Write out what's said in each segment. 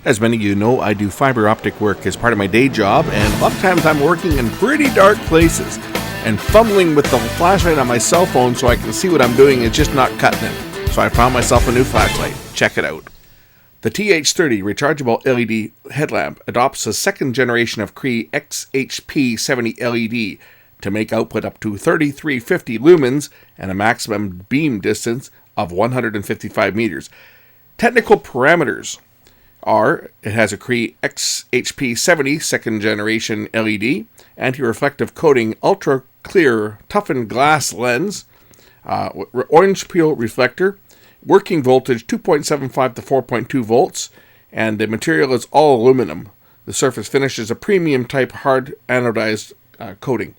As many of you know, I do fiber optic work as part of my day job, and a lot of times I'm working in pretty dark places, and fumbling with the flashlight on my cell phone so I can see what I'm doing is just not cutting it. So I found myself a new flashlight. Check it out. The TH30 rechargeable LED headlamp adopts a second generation of Cree XHP70 LED to make output up to 3350 lumens and a maximum beam distance of 155 meters. Technical parameters are: it has a Cree XHP70 second generation LED, anti-reflective coating, ultra clear toughened glass lens, orange peel reflector, working voltage 2.75 to 4.2 volts, and the material is all aluminum. The surface finish is a premium type hard anodized coating.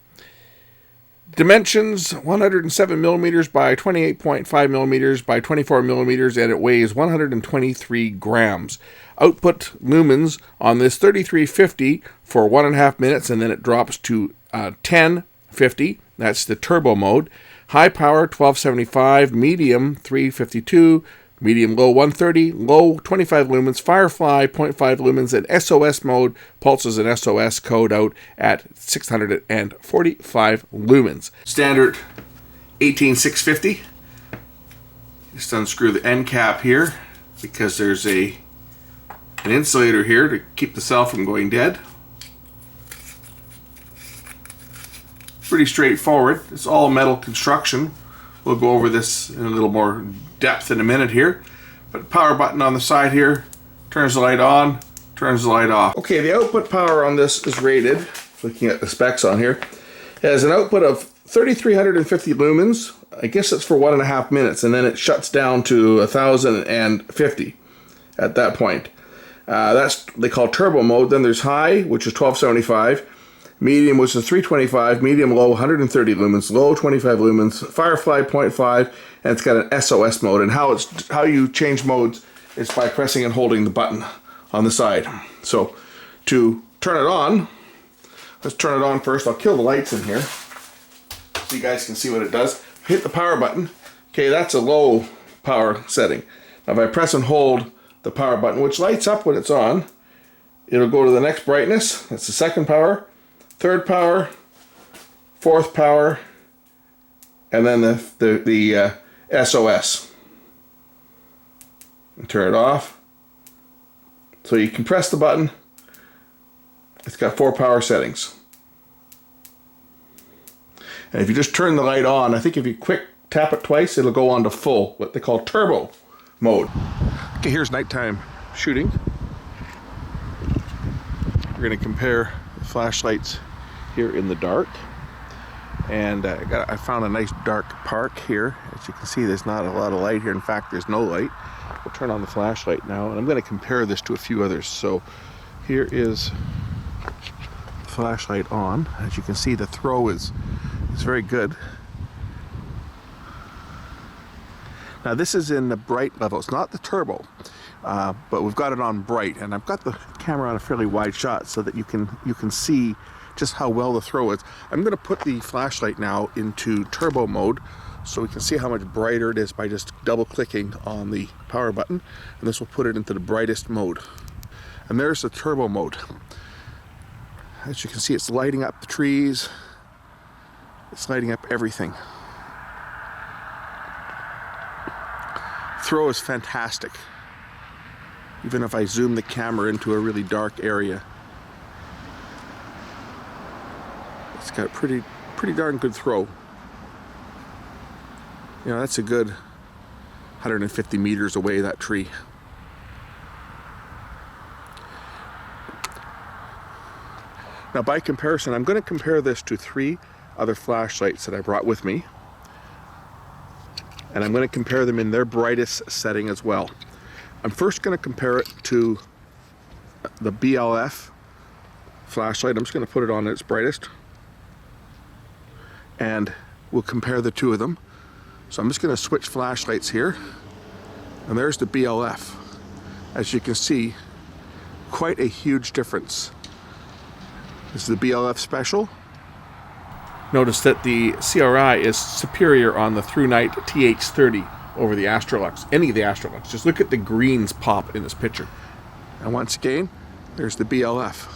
Dimensions 107 millimeters by 28.5 millimeters by 24 millimeters, and it weighs 123 grams. Output lumens on this 3350 for 1.5 minutes, and then it drops to 1050. That's the turbo mode. High power 1275, medium 352, medium low 130, low 25 lumens, Firefly 0.5 lumens, and SOS mode pulses an SOS code out at 645 lumens. Standard 18650. Just unscrew the end cap here because there's an insulator here to keep the cell from going dead. Pretty straightforward. It's all metal construction. We'll go over this in a little more depth in a minute here. But power button on the side here turns the light on, turns the light off. Okay, the output power on this is rated, looking at the specs on here, it has an output of 3350 lumens. I guess it's for 1.5 minutes, and then it shuts down to 1050 at that point. That's they call turbo mode. Then there's high, which is 1275. Medium, which is 325, medium low 130 lumens, low 25 lumens, Firefly 0.5, and it's got an SOS mode. And how you change modes is by pressing and holding the button on the side. So to turn it on, let's turn it on first. I'll kill the lights in here so you guys can see what it does. Hit the power button. Okay, that's a low power setting. Now if I press and hold the power button, which lights up when it's on, it'll go to the next brightness. That's the second power. Third power, fourth power, and then the SOS. And turn it off. So you can press the button. It's got 4 power settings. And if you just turn the light on, I think if you quick tap it twice, it'll go on to full, what they call turbo mode. Okay, here's nighttime shooting. We're going to compare the flashlights here in the dark, and I found a nice dark park here. As you can see, there's not a lot of light here. In fact, there's no light. We'll turn on the flashlight now, and I'm going to compare this to a few others. So here is the flashlight on. As you can see, the throw is very good. Now this is in the bright level. It's not the turbo, but we've got it on bright, and I've got the camera on a fairly wide shot so that you can see just how well the throw is. I'm going to put the flashlight now into turbo mode so we can see how much brighter it is by just double clicking on the power button, and this will put it into the brightest mode. And there's the turbo mode. As you can see, it's lighting up the trees, it's lighting up everything. Throw is fantastic. Even if I zoom the camera into a really dark area, it's got a pretty darn good throw. You know, that's a good 150 meters away, that tree. Now by comparison, I'm going to compare this to 3 other flashlights that I brought with me, and I'm going to compare them in their brightest setting as well. I'm first going to compare it to the BLF flashlight. I'm just going to put it on at its brightest, and we'll compare the two of them. So I'm just going to switch flashlights here, and there's the BLF. As you can see, quite a huge difference. This is the BLF Special. Notice that the CRI is superior on the Thrunite TH30 over the Astrolux, any of the Astrolux. Just look at the greens pop in this picture. And once again, there's the BLF.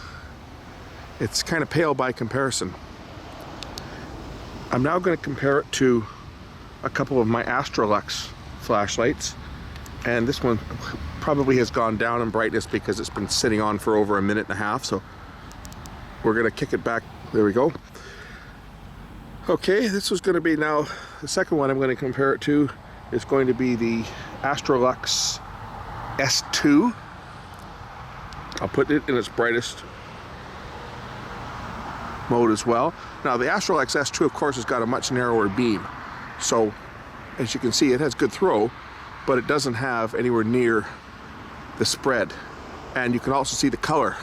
It's kind of pale by comparison. I'm now going to compare it to a couple of my Astrolux flashlights, and this one probably has gone down in brightness because it's been sitting on for over a minute and a half, so we're going to kick it back. There we go. Okay, this was going to be now the second one I'm going to compare it to is going to be the Astrolux S2. I'll put it in its brightest mode as well. Now the Astrolux S2 of course has got a much narrower beam, so as you can see it has good throw, but it doesn't have anywhere near the spread, and you can also see the color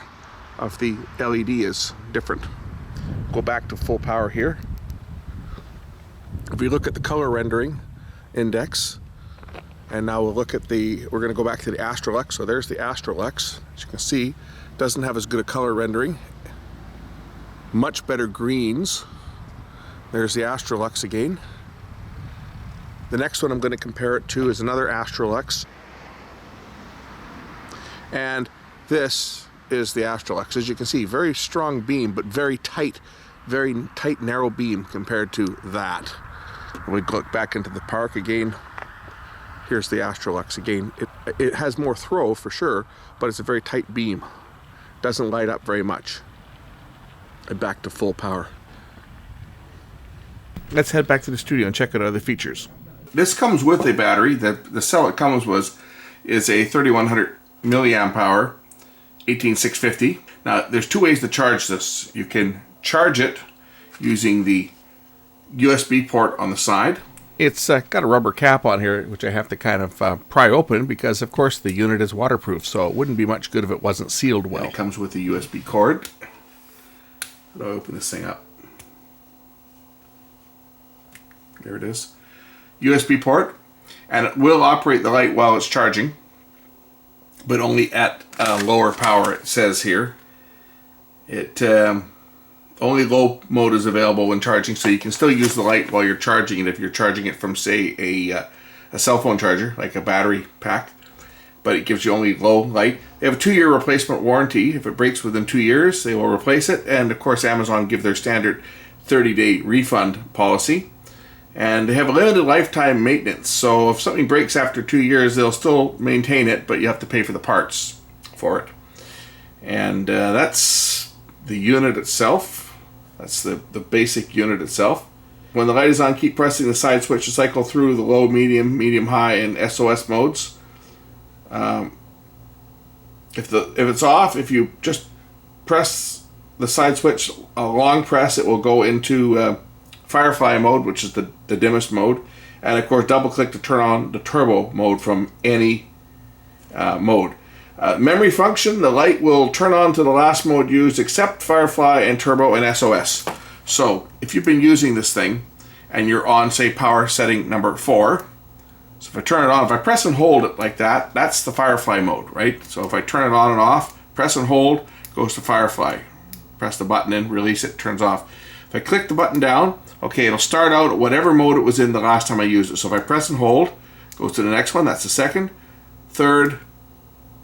of the LED is different. Go back to full power here. If we look at the color rendering index, and now we'll look at we're going to go back to the Astrolux. So there's the Astrolux. As you can see, doesn't have as good a color rendering. Much better greens. There's the Astrolux again. The next one I'm going to compare it to is another Astrolux. And this is the Astrolux. As you can see, very strong beam, but very tight narrow beam compared to that. When we look back into the park again, here's the Astrolux again. It has more throw for sure, but it's a very tight beam. Doesn't light up very much. And back to full power. Let's head back to the studio and check out other features. This comes with a battery. The cell it comes with is a 3100 milliamp hour 18650. Now there's two ways to charge this. You can charge it using the USB port on the side. It's got a rubber cap on here, which I have to kind of pry open because, of course, the unit is waterproof, so it wouldn't be much good if it wasn't sealed well. And it comes with a USB cord. How do I open this thing up? There it is. USB port, and it will operate the light while it's charging, but only at lower power, it says here. Only low mode is available when charging, so you can still use the light while you're charging it if you're charging it from, say, a cell phone charger, like a battery pack, but it gives you only low light. They have a 2-year replacement warranty. If it breaks within 2 years, they will replace it, and of course Amazon give their standard 30-day refund policy. And they have a limited lifetime maintenance, so if something breaks after 2 years, they'll still maintain it, but you have to pay for the parts for it. And that's the unit itself. That's the basic unit itself. When the light is on, keep pressing the side switch to cycle through the low, medium, high, and SOS modes. If it's off, if you just press the side switch, a long press, it will go into Firefly mode, which is the dimmest mode. And of course, double click to turn on the turbo mode from any mode. Memory function, the light will turn on to the last mode used except Firefly and Turbo and SOS. So if you've been using this thing and you're on, say, power setting number 4, so if I turn it on, if I press and hold it like that, that's the Firefly mode, right? So if I turn it on and off, press and hold, goes to Firefly. Press the button in, release it, turns off. If I click the button down, okay, it'll start out at whatever mode it was in the last time I used it. So if I press and hold, goes to the next one, that's the second, third,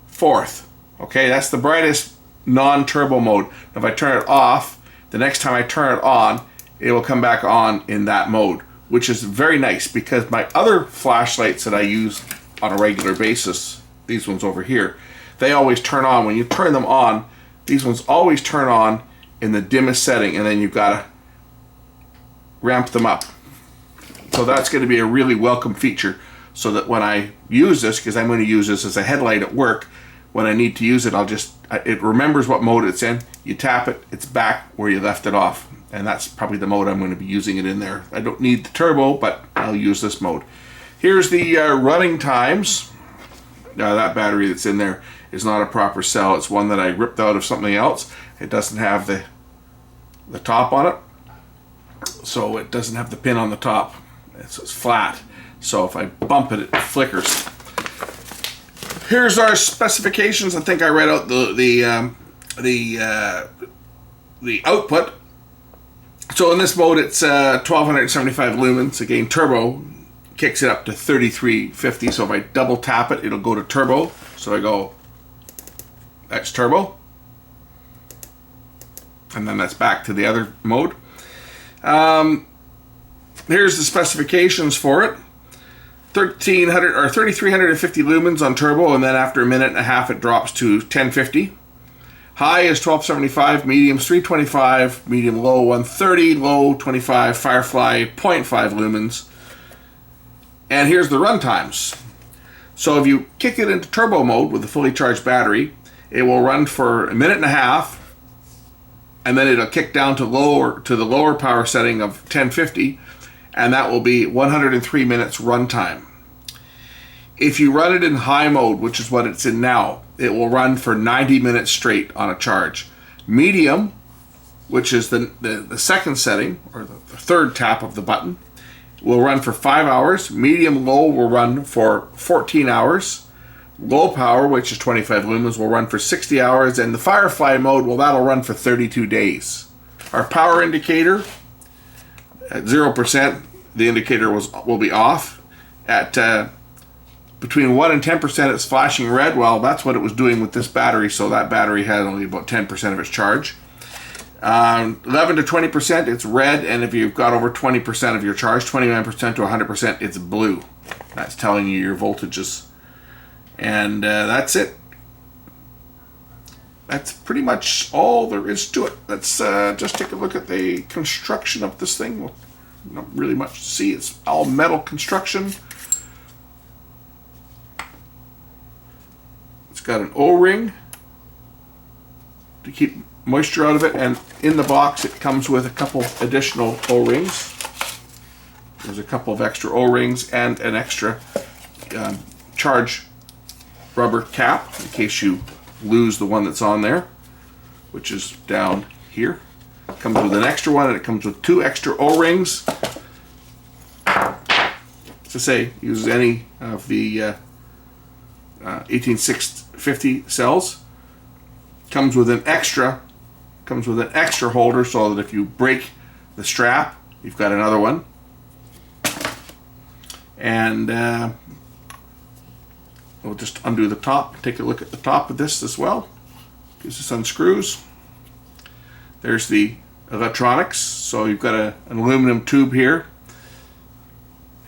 fourth. Okay, that's the brightest non-turbo mode. If I turn it off, the next time I turn it on, it will come back on in that mode, which is very nice because my other flashlights that I use on a regular basis, these ones over here, they always turn on. When you turn them on, these ones always turn on in the dimmest setting, and then you've got to ramp them up. So that's going to be a really welcome feature, so that when I use this, because I'm going to use this as a headlight at work, when I need to use it, it remembers what mode it's in, you tap it, it's back where you left it off. And that's probably the mode I'm going to be using it in there. I don't need the turbo, but I'll use this mode. Here's the running times. That battery that's in there is not a proper cell. It's one that I ripped out of something else. It doesn't have the top on it. So it doesn't have the pin on the top. It's flat. So if I bump it, it flickers. Here's our specifications. I think I read out the output. So in this mode, it's 1275 lumens. Again, turbo kicks it up to 3350. So if I double tap it, it'll go to turbo. So I go That's turbo. And then that's back to the other mode. Here's the specifications for it. 1300 or 3350 lumens on turbo, and then after a minute and a half it drops to 1050. High is 1275, medium's 325, medium low 130, low 25, Firefly 0.5 lumens. And here's the run times. So if you kick it into turbo mode with a fully charged battery, it will run for a minute and a half, and then it'll kick down to the lower power setting of 1050, and that will be 103 minutes runtime. If you run it in high mode, which is what it's in now, it will run for 90 minutes straight on a charge. Medium, which is the second setting, or the third tap of the button, will run for 5 hours. Medium low will run for 14 hours. Low power, which is 25 lumens, will run for 60 hours. And the Firefly mode, well, that'll run for 32 days. Our power indicator, at 0%, the indicator will be off. At between 1 and 10%, it's flashing red. Well, that's what it was doing with this battery, so that battery had only about 10% of its charge. 11 to 20%, it's red, and if you've got over 20% of your charge, 29% to 100%, it's blue. That's telling you your voltages. And that's it. That's pretty much all there is to it. Let's just take a look at the construction of this thing. Well, not really much to see. It's all metal construction. It's got an O-ring to keep moisture out of it, and in the box it comes with a couple additional O-rings. There's a couple of extra O-rings and an extra charge rubber cap in case you lose the one that's on there, which is down here. It comes with an extra one, and it comes with 2 extra O-rings. To say, use any of the 18650 cells. Comes with an extra holder, so that if you break the strap, you've got another one. And we'll just undo the top. Take a look at the top of this as well. Because this unscrews. There's the electronics. So you've got an aluminum tube here,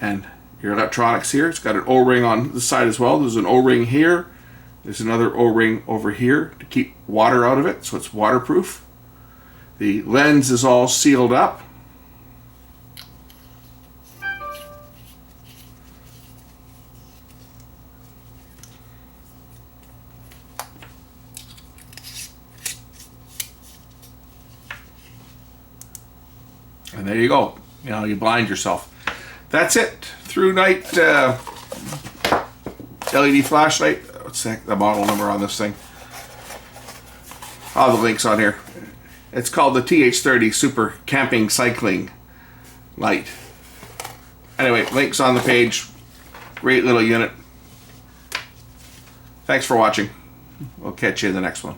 and your electronics here. It's got an O-ring on the side as well. There's an O-ring here. There's another O-ring over here to keep water out of it, so it's waterproof. The lens is all sealed up. And there you go. You know, you blind yourself. That's it. Thrunite LED flashlight. What's the model number on this thing? Oh, the link's on here. It's called the TH30 Super Camping Cycling Light. Anyway, link's on the page. Great little unit. Thanks for watching. We'll catch you in the next one.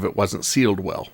If it wasn't sealed well.